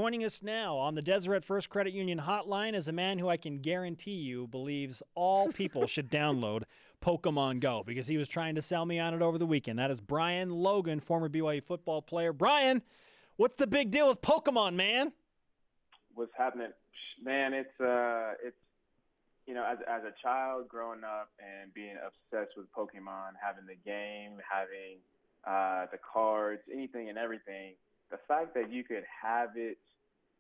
Joining us now on the Deseret First Credit Union hotline is a man who I can guarantee you believes all people should download Pokemon Go because he was trying to sell me on it over the weekend. That is Brian Logan, former BYU football player. Brian, what's the big deal with Pokemon, man? What's happening? Man, it's you know, as a child growing up and being obsessed with Pokemon, having the game, having the cards, anything and everything, the fact that you could have it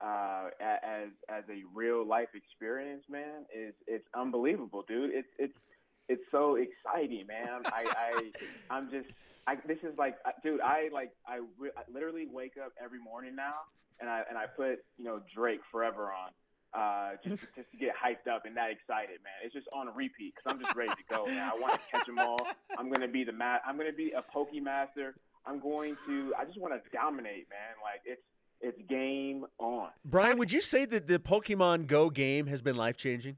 as a real life experience, man, it's unbelievable, dude. It's so exciting, man. This is like, dude, I literally wake up every morning now and I put, Drake Forever on, just to get hyped up and that excited, man. It's just on repeat because I'm just ready to go, man. I want to catch them all. I'm gonna be a Pokemaster. I just want to dominate, man. Like it's game on. Brian, would you say that the Pokemon Go game has been life-changing?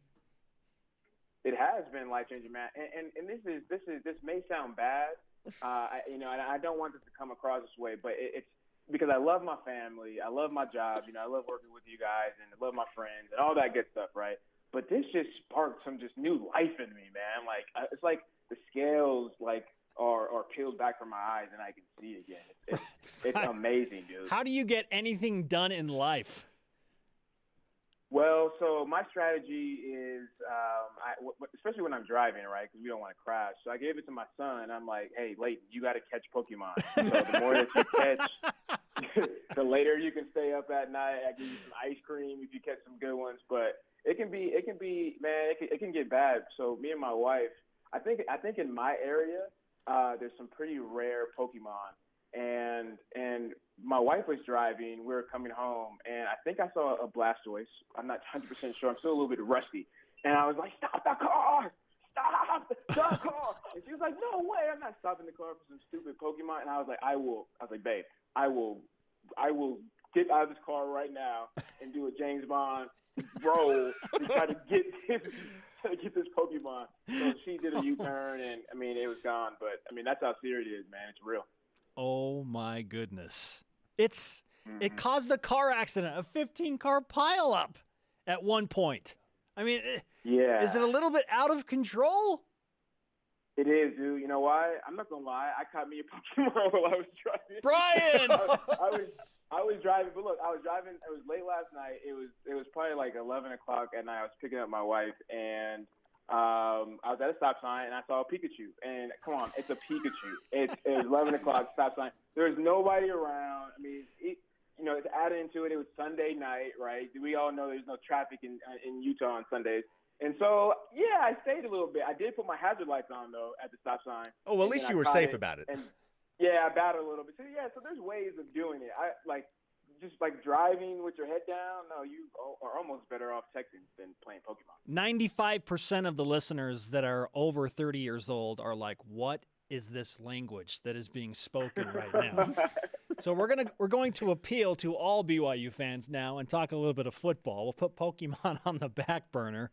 It has been life-changing, man. And this may sound bad, and I don't want this to come across this way, but it's because I love my family, I love my job, I love working with you guys, and I love my friends and all that good stuff, right? But this just sparked some just new life in me, man. Like it's like the scales are peeled back from my eyes and I can see again. It's amazing, dude. How do you get anything done in life? Well, so my strategy is, especially when I'm driving, right, because we don't want to crash. So I gave it to my son. I'm like, hey, Leighton, you got to catch Pokemon. So the more that you catch, the later you can stay up at night. I give you some ice cream if you catch some good ones. But it can be, man, it can get bad. So me and my wife, I think in my area, there's some pretty rare Pokemon. And my wife was driving. We were coming home, and I think I saw a Blastoise. I'm not 100% sure. I'm still a little bit rusty. And I was like, stop the car! Stop the car! And she was like, no way, I'm not stopping the car for some stupid Pokemon. And I was like, babe, I will get out of this car right now and do a James Bond roll to try to get this Pokemon. So she did a U-turn, and, it was gone. But, that's how serious it is, man. It's real. Oh, my goodness. It caused a car accident, a 15-car pileup at one point. Yeah. Is it a little bit out of control? It is, dude. You know why? I'm not going to lie. I caught me a Pokemon while I was driving. Brian! I was driving, but look, I was driving. It was late last night. It was probably like 11 o'clock at night. I was picking up my wife, and I was at a stop sign, and I saw a Pikachu. And come on, it's a Pikachu. It was 11 o'clock, stop sign. There was nobody around. It's added into it. It was Sunday night, right? We all know there's no traffic in Utah on Sundays. And so, yeah, I stayed a little bit. I did put my hazard lights on, though, at the stop sign. Oh, well, at least you were safe about it. And, yeah, I battled a little bit. So, yeah, so there's ways of doing it. Just driving with your head down, no, you are almost better off texting than playing Pokemon. 95% of the listeners that are over 30 years old are like, what is this language that is being spoken right now? So we're going to appeal to all BYU fans now and talk a little bit of football. We'll put Pokemon on the back burner.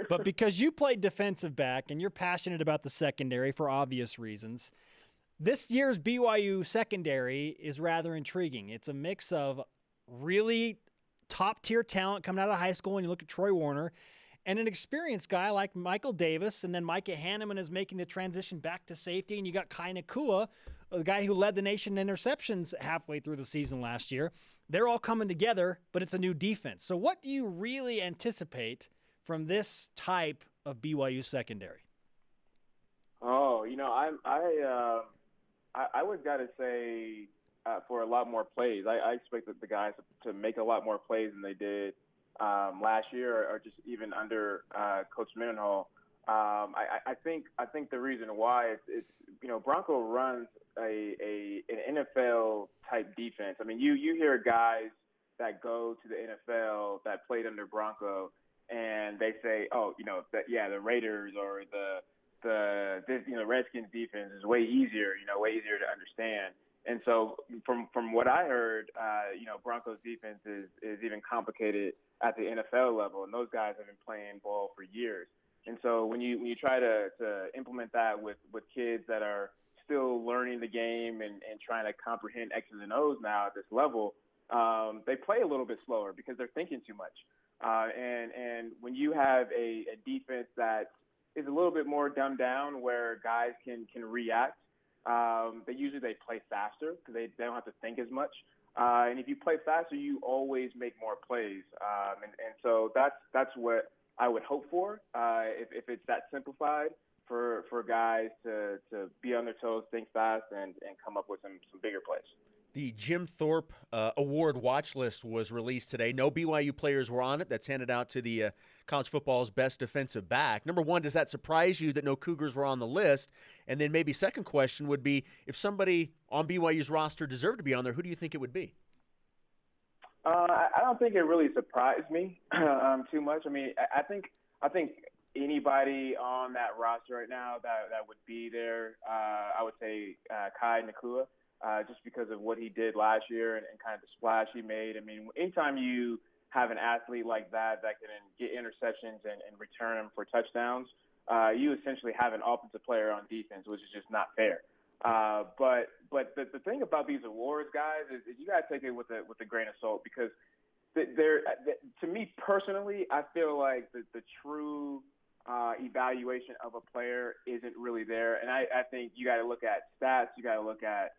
But because you played defensive back and you're passionate about the secondary for obvious reasons, this year's BYU secondary is rather intriguing. It's a mix of really top-tier talent coming out of high school, and you look at Troy Warner, and an experienced guy like Michael Davis, and then Micah Hanneman is making the transition back to safety, and you got Kai Nakua, the guy who led the nation in interceptions halfway through the season last year. They're all coming together, but it's a new defense. So what do you really anticipate from this type of BYU secondary? Oh, I would got to say for a lot more plays. I expect the guys to make a lot more plays than they did last year or just even under Coach Mendenhall. I think the reason why it's Bronco runs an NFL type defense. You hear guys that go to the NFL that played under Bronco and they say, the Raiders or the Redskins defense is way easier to understand. And so from what I heard, Broncos defense is even complicated at the NFL level, and those guys have been playing ball for years. And so when you try to implement that with kids that are still learning the game and trying to comprehend X's and O's now at this level, they play a little bit slower because they're thinking too much. And when you have a defense that is a little bit more dumbed down, where guys can react, they play faster because they don't have to think as much. And if you play faster, you always make more plays. And so that's what I would hope for, if it's that simplified for guys to be on their toes, think fast, and come up with some bigger plays. The Jim Thorpe Award watch list was released today. No BYU players were on it. That's handed out to the college football's best defensive back. Number one, does that surprise you that no Cougars were on the list? And then maybe second question would be, if somebody on BYU's roster deserved to be on there, who do you think it would be? I don't think it really surprised me too much. I mean, I think anybody on that roster right now that would be there, I would say Kai Nakua. Just because of what he did last year and kind of the splash he made. I mean, anytime you have an athlete like that can get interceptions and return them for touchdowns, you essentially have an offensive player on defense, which is just not fair. But the thing about these awards, guys, is you got to take it with a grain of salt, because to me personally, I feel like the true evaluation of a player isn't really there. And I think you got to look at stats, you got to look at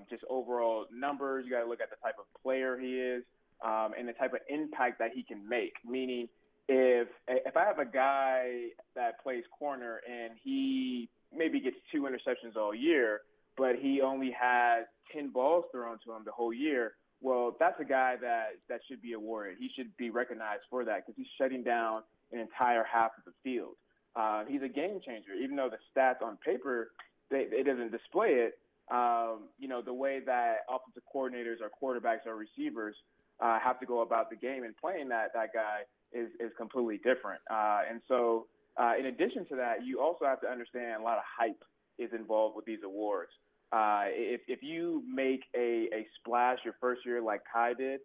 just overall numbers. You got to look at the type of player he is, and the type of impact that he can make. Meaning, if I have a guy that plays corner and he maybe gets 2 interceptions all year, but he only has 10 balls thrown to him the whole year, well, that's a guy that should be awarded. He should be recognized for that, because he's shutting down an entire half of the field. He's a game changer, even though the stats on paper, it doesn't display it. The way that offensive coordinators or quarterbacks or receivers have to go about the game and playing that guy is completely different. And so in addition to that, you also have to understand a lot of hype is involved with these awards. If you make a splash your first year like Kai did,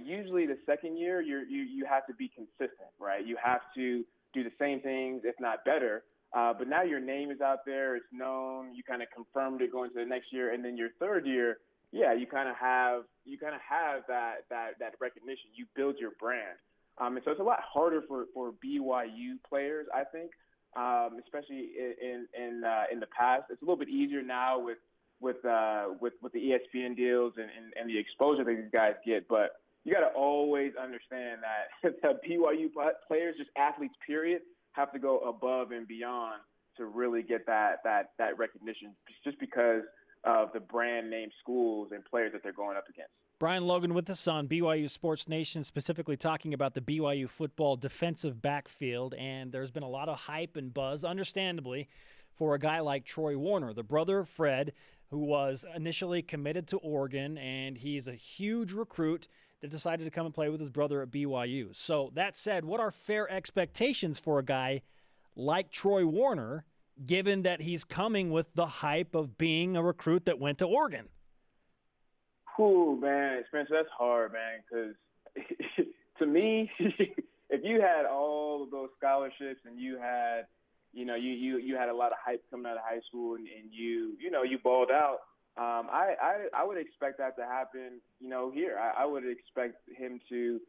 usually the second year you have to be consistent, right? You have to do the same things, if not better. But now your name is out there, it's known, you kind of confirmed it going to the next year, and then your third year, you kind of have that recognition. You build your brand. And so it's a lot harder for BYU players, I think, especially in the past. It's a little bit easier now with the ESPN deals and the exposure that these guys get. But you got to always understand that the BYU players, just athletes, period, have to go above and beyond to really get that recognition, just because of the brand name schools and players that they're going up against. Brian Logan with us on BYU Sports Nation, specifically talking about the BYU football defensive backfield. And there's been a lot of hype and buzz, understandably, for a guy like Troy Warner, the brother of Fred, who was initially committed to Oregon, and he's a huge recruit that decided to come and play with his brother at BYU. So that said, what are fair expectations for a guy like Troy Warner, given that he's coming with the hype of being a recruit that went to Oregon? Cool, man. Spencer, that's hard, man, because to me, if you had all of those scholarships and you had, you had a lot of hype coming out of high school, and you balled out, I would expect that to happen, here. I would expect him to,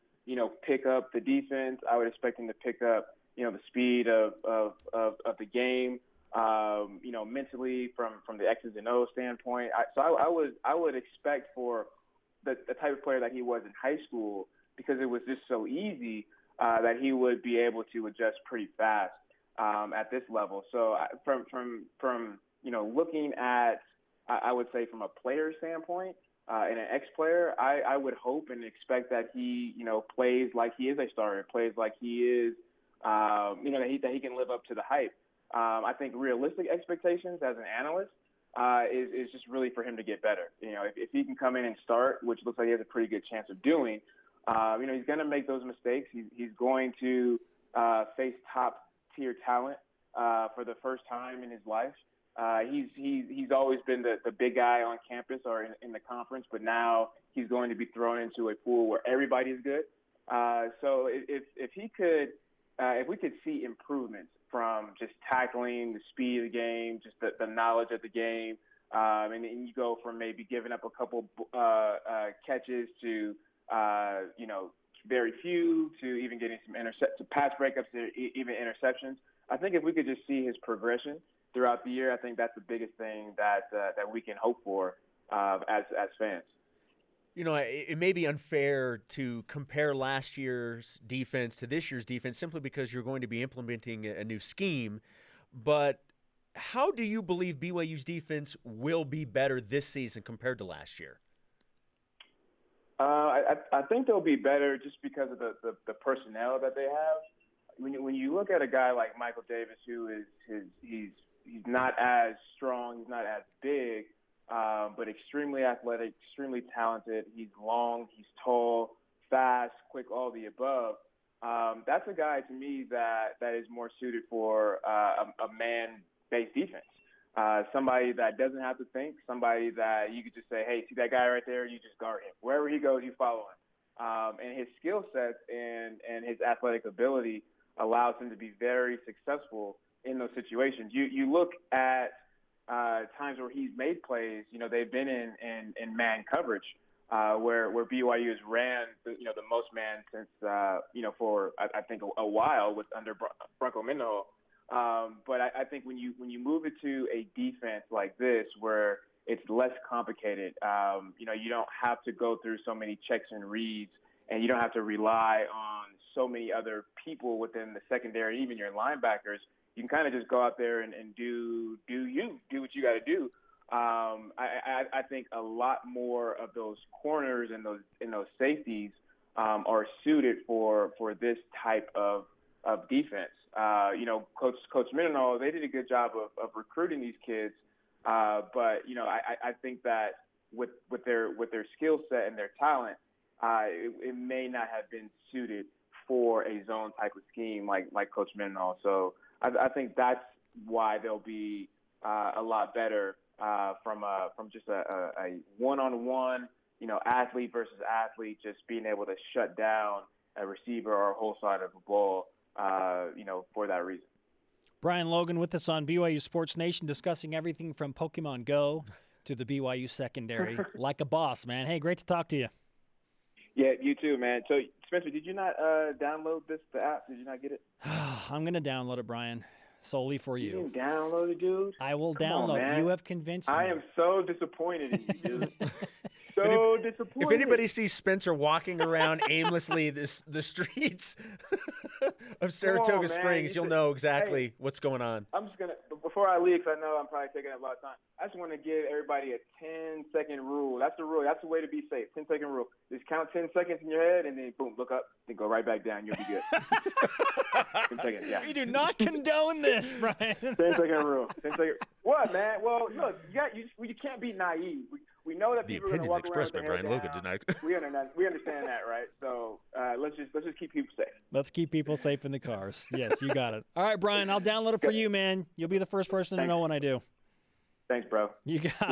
pick up the defense. I would expect him to pick up, the speed of the game, mentally from the X's and O's standpoint. I would expect for the type of player that he was in high school, because it was just so easy, that he would be able to adjust pretty fast at this level. So from looking at, I would say from a player standpoint and an ex-player, I would hope and expect that he, plays like he is a starter, plays like he is, that he can live up to the hype. I think realistic expectations as an analyst is just really for him to get better. If he can come in and start, which looks like he has a pretty good chance of doing, he's going to make those mistakes. He's going to face top-tier talent for the first time in his life. He's always been the big guy on campus or in the conference, but now he's going to be thrown into a pool where everybody's good. So if we could see improvements from just tackling, the speed of the game, just the knowledge of the game, And you go from maybe giving up a couple catches to very few, to even getting some pass breakups, to even interceptions. I think if we could just see his progression throughout the year, I think that's the biggest thing that we can hope for as fans. It may be unfair to compare last year's defense to this year's defense simply because you're going to be implementing a new scheme. But how do you believe BYU's defense will be better this season compared to last year? I think they'll be better just because of the personnel that they have. When you look at a guy like Michael Davis, who he's not as strong, he's not as big, but extremely athletic, extremely talented. He's long, he's tall, fast, quick, all the above. That's a guy to me that is more suited for a man-based defense. Somebody that doesn't have to think, somebody that you could just say, hey, see that guy right there? You just guard him. Wherever he goes, you follow him. And his skill sets and his athletic ability allows him to be very successful in those situations. You look at times where he's made plays, they've been in man coverage, where BYU has ran the most man since for I think a while under Bronco Mendenhall. But I think when you move it to a defense like this, where it's less complicated, you don't have to go through so many checks and reads, and you don't have to rely on so many other people within the secondary, even your linebackers. You can kind of just go out there and do what you got to do. I think a lot more of those corners and those safeties are suited for this type of defense. Coach Mendenhall, they did a good job of recruiting these kids, but I think that with their skill set and their talent, it may not have been suited for a zone type of scheme like Coach Mendenhall. So I think that's why they'll be a lot better from just a one-on-one, athlete versus athlete, just being able to shut down a receiver or a whole side of the ball, for that reason. Brian Logan with us on BYU Sports Nation, discussing everything from Pokemon Go to the BYU secondary. Like a boss, man. Hey, great to talk to you. Yeah, you too, man. So, Spencer, did you not download the app? Did you not get it? I'm going to download it, Brian, solely for you. You didn't download it, dude? I will Come download on, it. You have convinced me. I am so disappointed in you, dude. So disappointed. If anybody sees Spencer walking around aimlessly the streets of Saratoga Springs, you'll know exactly what's going on. I'm just going to, before I leave, because I know I'm probably taking up a lot of time, I just want to give everybody a 10-second rule. That's the rule. That's the way to be safe. 10-second rule. Just count 10 seconds in your head, and then, boom, look up, then go right back down. You'll be good. 10 seconds, yeah. We do not condone this, Brian. 10-second rule. 10-second. What, man? Well, look, you can't be naive. We know that the people are going to walk around with by their Brian head Logan down. tonight. We understand that, right? So let's just keep people safe. Let's keep people safe in the cars. Yes, you got it. All right, Brian, I'll download it for you, man. You'll be the first person to know when I do. Thanks, bro. You got it.